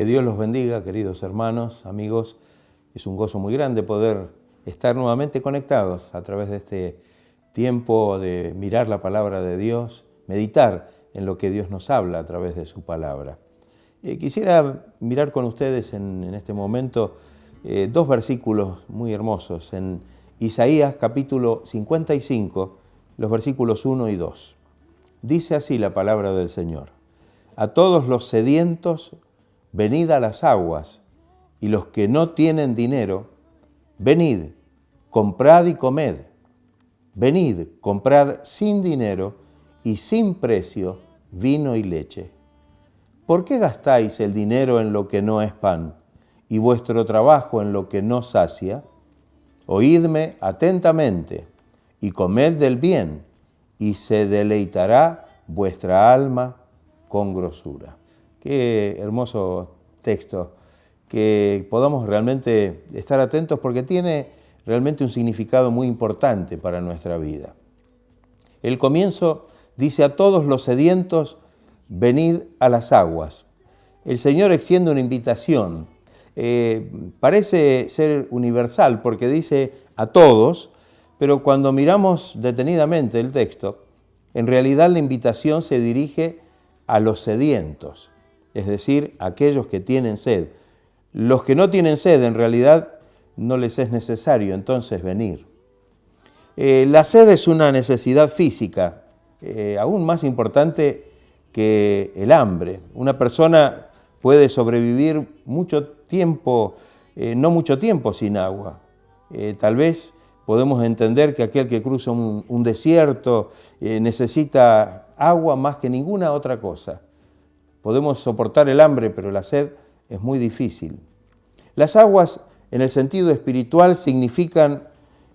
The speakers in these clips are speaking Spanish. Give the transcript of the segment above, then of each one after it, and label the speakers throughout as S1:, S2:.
S1: Que Dios los bendiga, queridos hermanos, amigos. Es un gozo muy grande poder estar nuevamente conectados a través de este tiempo de mirar la palabra de Dios, meditar en lo que Dios nos habla a través de su palabra. Quisiera mirar con ustedes en este momento dos versículos muy hermosos. En Isaías capítulo 55, los versículos 1 y 2. Dice así la palabra del Señor: a todos los sedientos, venid a las aguas, y los que no tienen dinero, venid, comprad y comed. Venid, comprad sin dinero y sin precio vino y leche. ¿Por qué gastáis el dinero en lo que no es pan y vuestro trabajo en lo que no sacia? Oídme atentamente y comed del bien, y se deleitará vuestra alma con grosura. Qué hermoso texto, que podamos realmente estar atentos porque tiene realmente un significado muy importante para nuestra vida. El comienzo dice: a todos los sedientos, venid a las aguas. El Señor extiende una invitación. Parece ser universal porque dice a todos, pero cuando miramos detenidamente el texto, en realidad la invitación se dirige a los sedientos, es decir, a aquellos que tienen sed. Los que no tienen sed, en realidad, no les es necesario entonces venir. La sed es una necesidad física, aún más importante que el hambre. Una persona puede sobrevivir mucho tiempo, no mucho tiempo sin agua. Tal vez podemos entender que aquel que cruza un desierto necesita agua más que ninguna otra cosa. Podemos soportar el hambre, pero la sed es muy difícil. Las aguas, en el sentido espiritual, significan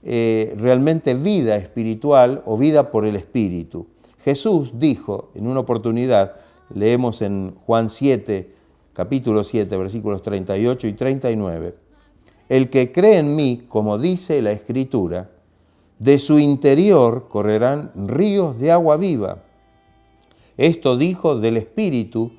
S1: realmente vida espiritual o vida por el Espíritu. Jesús dijo en una oportunidad, leemos en Juan 7, capítulo 7, versículos 38 y 39, el que cree en mí, como dice la Escritura, de su interior correrán ríos de agua viva. Esto dijo del Espíritu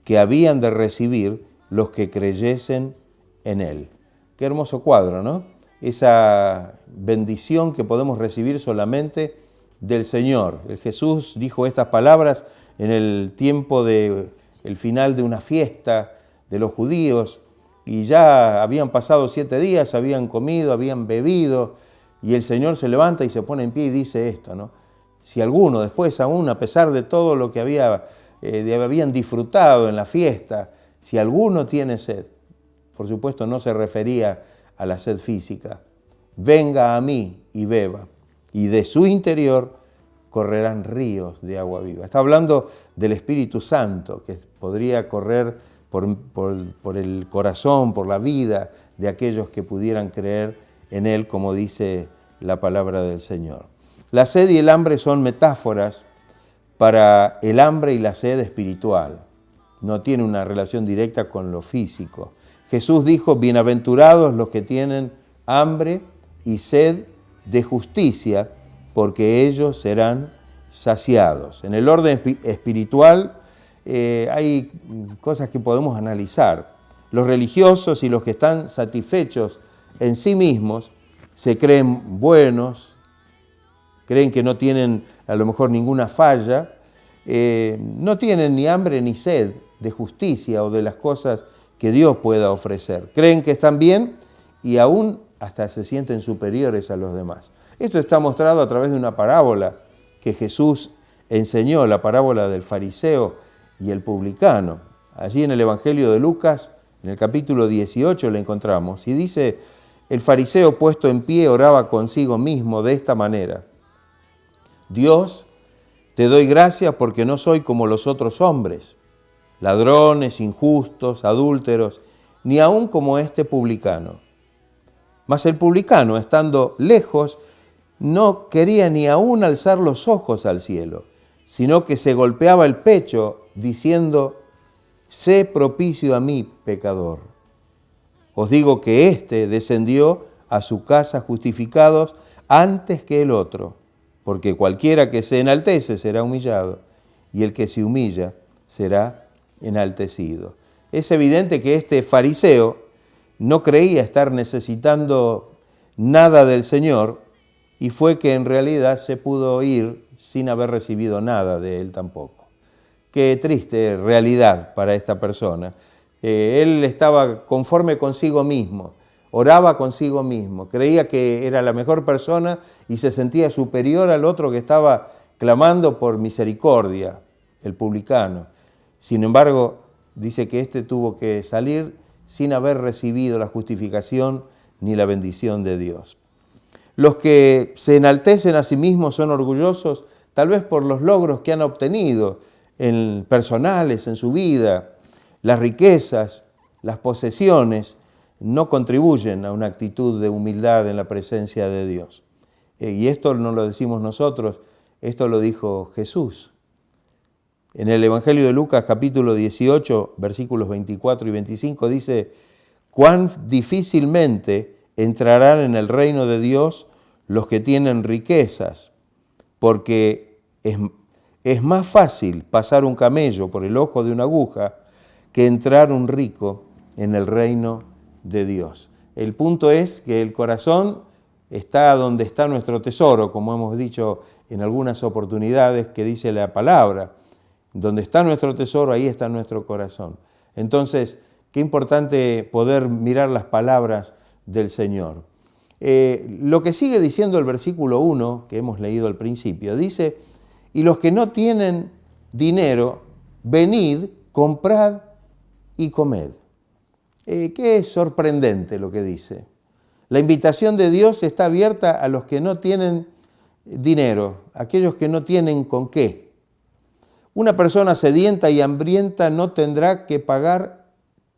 S1: que habían de recibir los que creyesen en Él. Qué hermoso cuadro, ¿no? Esa bendición que podemos recibir solamente del Señor. El Jesús dijo estas palabras en el tiempo del final de una fiesta de los judíos, y ya habían pasado 7 días, habían comido, habían bebido, y el Señor se levanta y se pone en pie y dice esto, ¿no? Si alguno después, aún a pesar de todo lo que habían disfrutado en la fiesta, si alguno tiene sed, por supuesto no se refería a la sed física, venga a mí y beba, y de su interior correrán ríos de agua viva. Está hablando del Espíritu Santo, que podría correr por el corazón, por la vida de aquellos que pudieran creer en Él, como dice la palabra del Señor. La sed y el hambre son metáforas para el hambre y la sed espiritual. No tiene una relación directa con lo físico. Jesús dijo: bienaventurados los que tienen hambre y sed de justicia, porque ellos serán saciados. En el orden espiritual hay cosas que podemos analizar. Los religiosos y los que están satisfechos en sí mismos se creen buenos, creen que no tienen a lo mejor ninguna falla, no tienen ni hambre ni sed de justicia o de las cosas que Dios pueda ofrecer. Creen que están bien y aún hasta se sienten superiores a los demás. Esto está mostrado a través de una parábola que Jesús enseñó, la parábola del fariseo y el publicano. Allí en el Evangelio de Lucas, en el capítulo 18, la encontramos. Y dice: el fariseo puesto en pie oraba consigo mismo de esta manera: Dios, te doy gracias porque no soy como los otros hombres, ladrones, injustos, adúlteros, ni aun como este publicano. Mas el publicano, estando lejos, no quería ni aun alzar los ojos al cielo, sino que se golpeaba el pecho, diciendo: sé propicio a mí, pecador. Os digo que éste descendió a su casa justificados antes que el otro, porque cualquiera que se enaltece será humillado, y el que se humilla será enaltecido. Es evidente que este fariseo no creía estar necesitando nada del Señor y fue que en realidad se pudo ir sin haber recibido nada de Él tampoco. Qué triste realidad para esta persona. Él estaba conforme consigo mismo, oraba consigo mismo, creía que era la mejor persona y se sentía superior al otro que estaba clamando por misericordia, el publicano. Sin embargo, dice que éste tuvo que salir sin haber recibido la justificación ni la bendición de Dios. Los que se enaltecen a sí mismos son orgullosos, tal vez por los logros que han obtenido personales en su vida. Las riquezas, las posesiones, no contribuyen a una actitud de humildad en la presencia de Dios. Y esto no lo decimos nosotros, esto lo dijo Jesús. En el Evangelio de Lucas, capítulo 18, versículos 24 y 25, dice: «Cuán difícilmente entrarán en el reino de Dios los que tienen riquezas, porque es más fácil pasar un camello por el ojo de una aguja que entrar un rico en el reino de Dios». El punto es que el corazón está donde está nuestro tesoro, como hemos dicho en algunas oportunidades que dice la palabra. Donde está nuestro tesoro, ahí está nuestro corazón. Entonces, qué importante poder mirar las palabras del Señor. Lo que sigue diciendo el versículo 1, que hemos leído al principio, dice: «Y los que no tienen dinero, venid, comprad y comed». Qué sorprendente lo que dice. La invitación de Dios está abierta a los que no tienen dinero, aquellos que no tienen con qué. Una persona sedienta y hambrienta no tendrá que pagar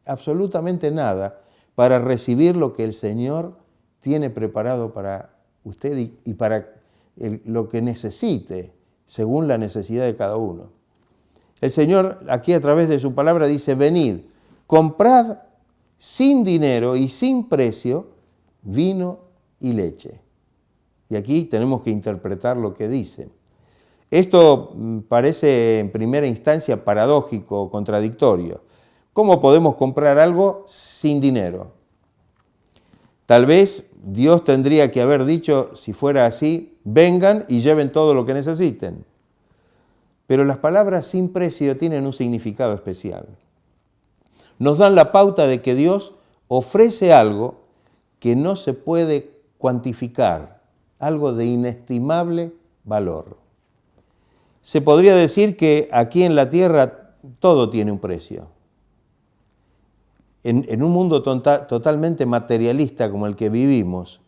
S1: absolutamente nada para recibir lo que el Señor tiene preparado para usted y para lo que necesite, según la necesidad de cada uno. El Señor aquí a través de su palabra dice: «Venid, comprad sin dinero y sin precio vino y leche». Y aquí tenemos que interpretar lo que dice. Esto parece en primera instancia paradójico o contradictorio. ¿Cómo podemos comprar algo sin dinero? Tal vez Dios tendría que haber dicho, si fuera así: vengan y lleven todo lo que necesiten. Pero las palabras sin precio tienen un significado especial. Nos dan la pauta de que Dios ofrece algo que no se puede cuantificar, algo de inestimable valor. Se podría decir que aquí en la tierra todo tiene un precio. En un mundo totalmente materialista como el que vivimos,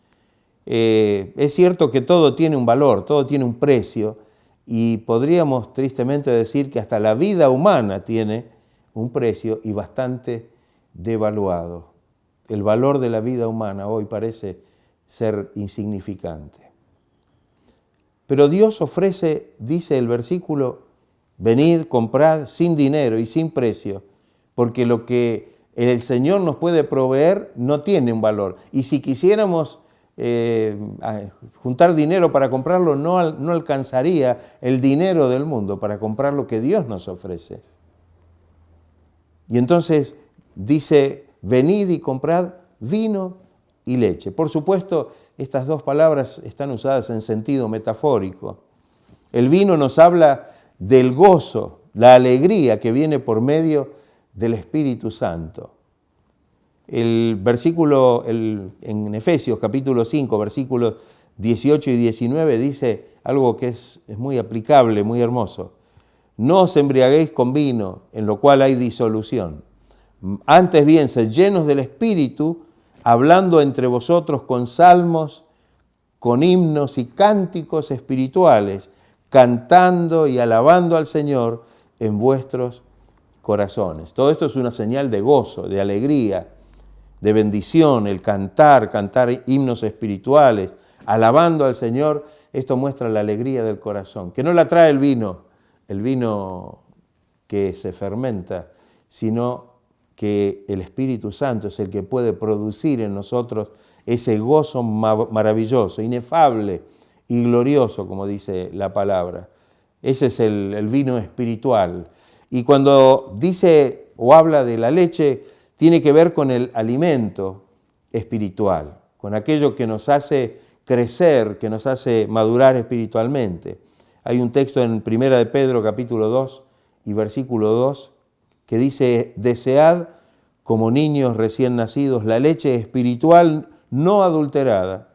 S1: es cierto que todo tiene un valor, todo tiene un precio, y podríamos tristemente decir que hasta la vida humana tiene un precio y bastante devaluado. El valor de la vida humana hoy parece ser insignificante. Pero Dios ofrece, dice el versículo: venid, comprad sin dinero y sin precio, porque lo que el Señor nos puede proveer no tiene un valor. Y si quisiéramos juntar dinero para comprarlo, no alcanzaría el dinero del mundo para comprar lo que Dios nos ofrece. Y entonces dice: venid y comprad vino y leche. Por supuesto, estas dos palabras están usadas en sentido metafórico. El vino nos habla del gozo, la alegría que viene por medio del Espíritu Santo. El versículo en Efesios capítulo 5, versículos 18 y 19 dice algo que es muy aplicable, muy hermoso. No os embriaguéis con vino, en lo cual hay disolución. Antes bien, sed llenos del Espíritu, hablando entre vosotros con salmos, con himnos y cánticos espirituales, cantando y alabando al Señor en vuestros corazones. Todo esto es una señal de gozo, de alegría, de bendición, el cantar himnos espirituales, alabando al Señor. Esto muestra la alegría del corazón, que no la trae el vino que se fermenta, sino que el Espíritu Santo es el que puede producir en nosotros ese gozo maravilloso, inefable y glorioso, como dice la palabra. Ese es el vino espiritual. Y cuando dice o habla de la leche, tiene que ver con el alimento espiritual, con aquello que nos hace crecer, que nos hace madurar espiritualmente. Hay un texto en 1 de Pedro capítulo 2 y versículo 2 que dice: desead como niños recién nacidos la leche espiritual no adulterada,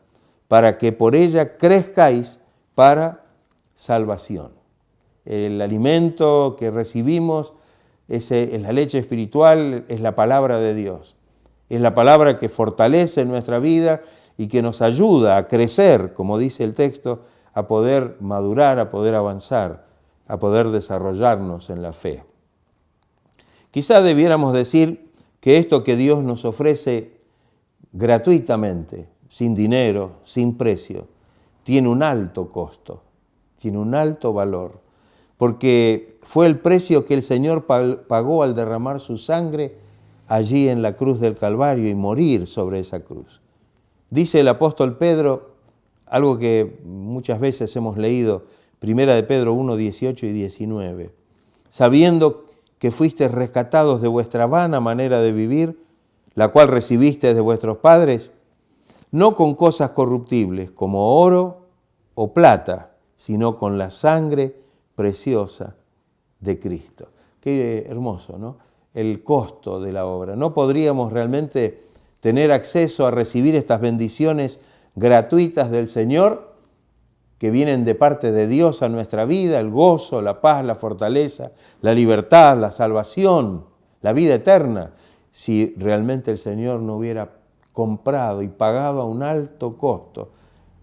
S1: para que por ella crezcáis para salvación. El alimento que recibimos es la leche espiritual, es la palabra de Dios. Es la palabra que fortalece nuestra vida y que nos ayuda a crecer, como dice el texto, a poder madurar, a poder avanzar, a poder desarrollarnos en la fe. Quizá debiéramos decir que esto que Dios nos ofrece gratuitamente, sin dinero, sin precio, tiene un alto costo, tiene un alto valor, porque fue el precio que el Señor pagó al derramar su sangre allí en la cruz del Calvario y morir sobre esa cruz. Dice el apóstol Pedro, algo que muchas veces hemos leído, 1 de Pedro 1, 18 y 19, sabiendo que fuisteis rescatados de vuestra vana manera de vivir, la cual recibisteis de vuestros padres, no con cosas corruptibles como oro o plata, sino con la sangre preciosa de Cristo. Qué hermoso, ¿no? El costo de la obra. No podríamos realmente tener acceso a recibir estas bendiciones gratuitas del Señor que vienen de parte de Dios a nuestra vida, el gozo, la paz, la fortaleza, la libertad, la salvación, la vida eterna, si realmente el Señor no hubiera comprado y pagado a un alto costo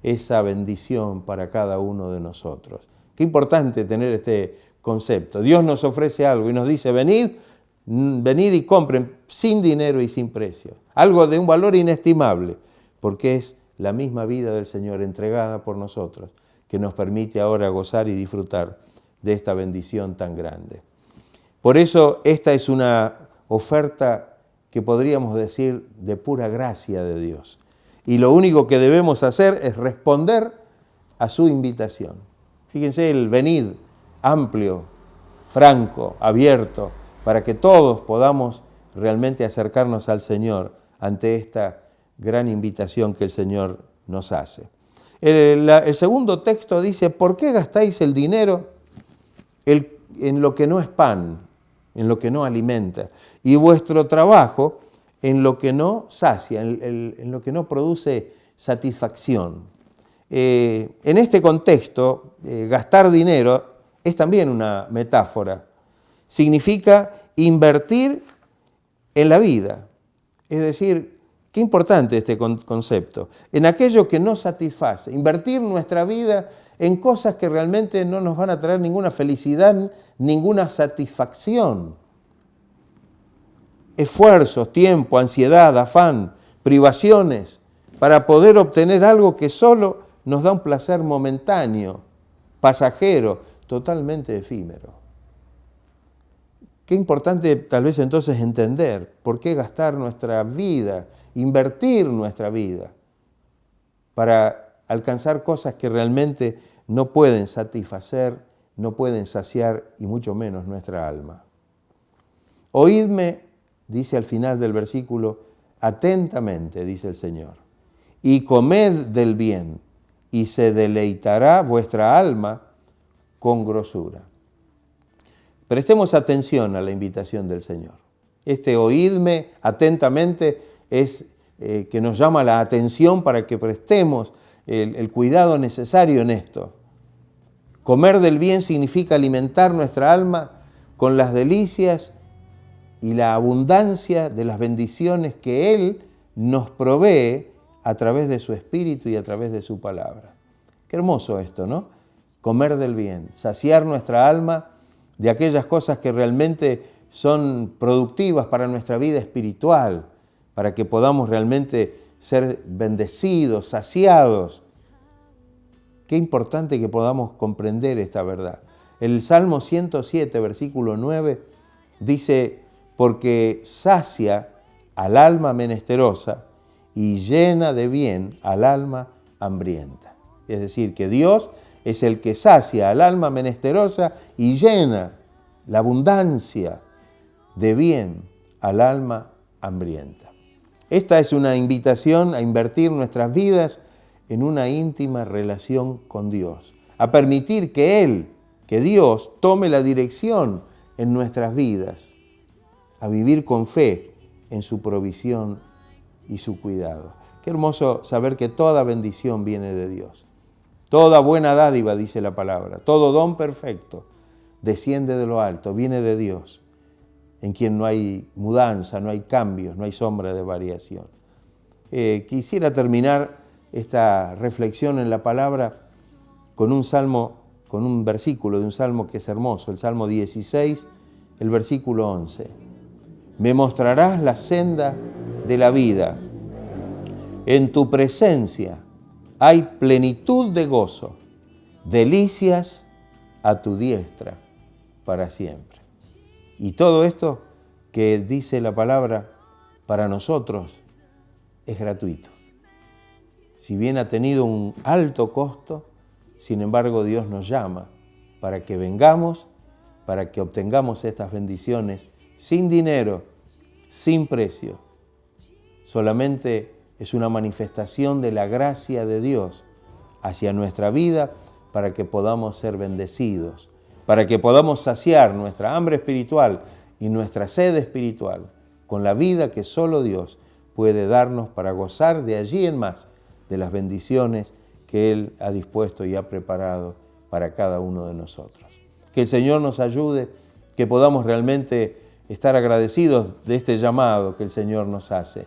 S1: esa bendición para cada uno de nosotros. Qué importante tener este concepto. Dios nos ofrece algo y nos dice: venid y compren sin dinero y sin precio. Algo de un valor inestimable, porque es la misma vida del Señor entregada por nosotros, que nos permite ahora gozar y disfrutar de esta bendición tan grande. Por eso esta es una oferta que podríamos decir de pura gracia de Dios. Y lo único que debemos hacer es responder a su invitación. Fíjense el venid amplio, franco, abierto, para que todos podamos realmente acercarnos al Señor ante esta gran invitación que el Señor nos hace. El segundo texto dice: ¿por qué gastáis el dinero en lo que no es pan, en lo que no alimenta, y vuestro trabajo en lo que no sacia, en lo que no produce satisfacción? En este contexto, gastar dinero es también una metáfora. Significa invertir en la vida. Es decir, qué importante este concepto. En aquello que no satisface. Invertir nuestra vida en cosas que realmente no nos van a traer ninguna felicidad, ninguna satisfacción. Esfuerzos, tiempo, ansiedad, afán, privaciones, para poder obtener algo que solo nos da un placer momentáneo, pasajero, totalmente efímero. Qué importante tal vez entonces entender por qué gastar nuestra vida, invertir nuestra vida para alcanzar cosas que realmente no pueden satisfacer, no pueden saciar y mucho menos nuestra alma. Oídme, dice al final del versículo, atentamente, dice el Señor, y comed del bien, y se deleitará vuestra alma con grosura. Prestemos atención a la invitación del Señor. Este oídme atentamente es que nos llama la atención para que prestemos el cuidado necesario en esto. Comer del bien significa alimentar nuestra alma con las delicias y la abundancia de las bendiciones que Él nos provee a través de su Espíritu y a través de su palabra. Qué hermoso esto, ¿no? Comer del bien, saciar nuestra alma de aquellas cosas que realmente son productivas para nuestra vida espiritual, para que podamos realmente ser bendecidos, saciados. Qué importante que podamos comprender esta verdad. El Salmo 107, versículo 9, dice: porque sacia al alma menesterosa y llena de bien al alma hambrienta. Es decir, que Dios es el que sacia al alma menesterosa y llena la abundancia de bien al alma hambrienta. Esta es una invitación a invertir nuestras vidas en una íntima relación con Dios, a permitir que Él, que Dios, tome la dirección en nuestras vidas, a vivir con fe en su provisión y su cuidado. Qué hermoso saber que toda bendición viene de Dios. Toda buena dádiva, dice la palabra, todo don perfecto desciende de lo alto, viene de Dios, en quien no hay mudanza, no hay cambios, no hay sombra de variación. Quisiera terminar esta reflexión en la palabra con un salmo, con un versículo de un salmo que es hermoso, el Salmo 16, el versículo 11. Me mostrarás la senda de la vida. En tu presencia hay plenitud de gozo, delicias a tu diestra para siempre. Y todo esto que dice la palabra para nosotros es gratuito. Si bien ha tenido un alto costo, sin embargo Dios nos llama para que vengamos, para que obtengamos estas bendiciones sin dinero, sin precio. Solamente es una manifestación de la gracia de Dios hacia nuestra vida para que podamos ser bendecidos, para que podamos saciar nuestra hambre espiritual y nuestra sed espiritual con la vida que solo Dios puede darnos para gozar de allí en más de las bendiciones que Él ha dispuesto y ha preparado para cada uno de nosotros. Que el Señor nos ayude, que podamos realmente estar agradecidos de este llamado que el Señor nos hace,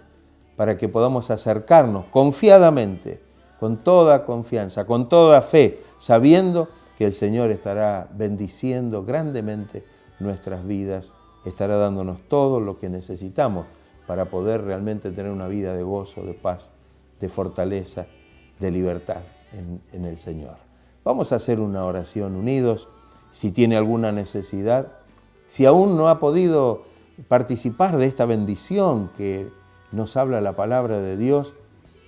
S1: para que podamos acercarnos confiadamente, con toda confianza, con toda fe, sabiendo que el Señor estará bendiciendo grandemente nuestras vidas, estará dándonos todo lo que necesitamos para poder realmente tener una vida de gozo, de paz, de fortaleza, de libertad en el Señor. Vamos a hacer una oración unidos. Si tiene alguna necesidad, si aún no ha podido participar de esta bendición que nos habla la palabra de Dios,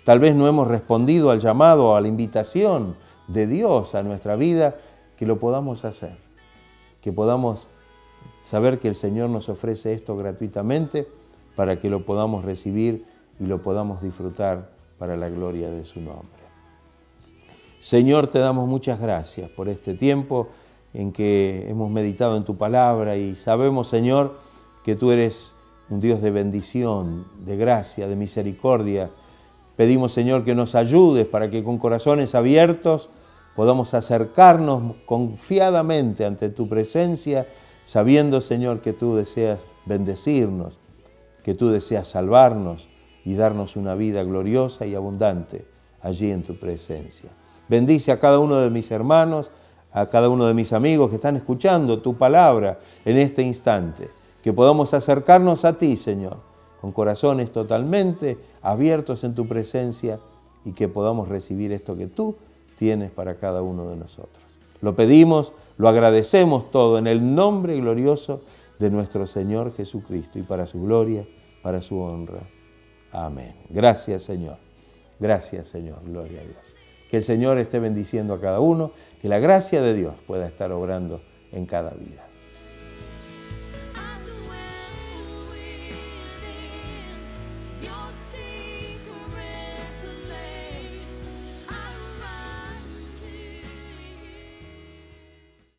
S1: tal vez no hemos respondido al llamado, a la invitación de Dios a nuestra vida, que lo podamos hacer, que podamos saber que el Señor nos ofrece esto gratuitamente para que lo podamos recibir y lo podamos disfrutar para la gloria de su nombre. Señor, te damos muchas gracias por este tiempo en que hemos meditado en tu palabra y sabemos, Señor, que tú eres un Dios de bendición, de gracia, de misericordia. Pedimos, Señor, que nos ayudes para que con corazones abiertos podamos acercarnos confiadamente ante tu presencia, sabiendo, Señor, que tú deseas bendecirnos, que tú deseas salvarnos y darnos una vida gloriosa y abundante allí en tu presencia. Bendice a cada uno de mis hermanos, a cada uno de mis amigos que están escuchando tu palabra en este instante. Que podamos acercarnos a ti, Señor, con corazones totalmente abiertos en tu presencia y que podamos recibir esto que tú tienes para cada uno de nosotros. Lo pedimos, lo agradecemos todo en el nombre glorioso de nuestro Señor Jesucristo y para su gloria, para su honra. Amén. Gracias, Señor. Gracias, Señor. Gloria a Dios. Que el Señor esté bendiciendo a cada uno, que la gracia de Dios pueda estar obrando en cada vida.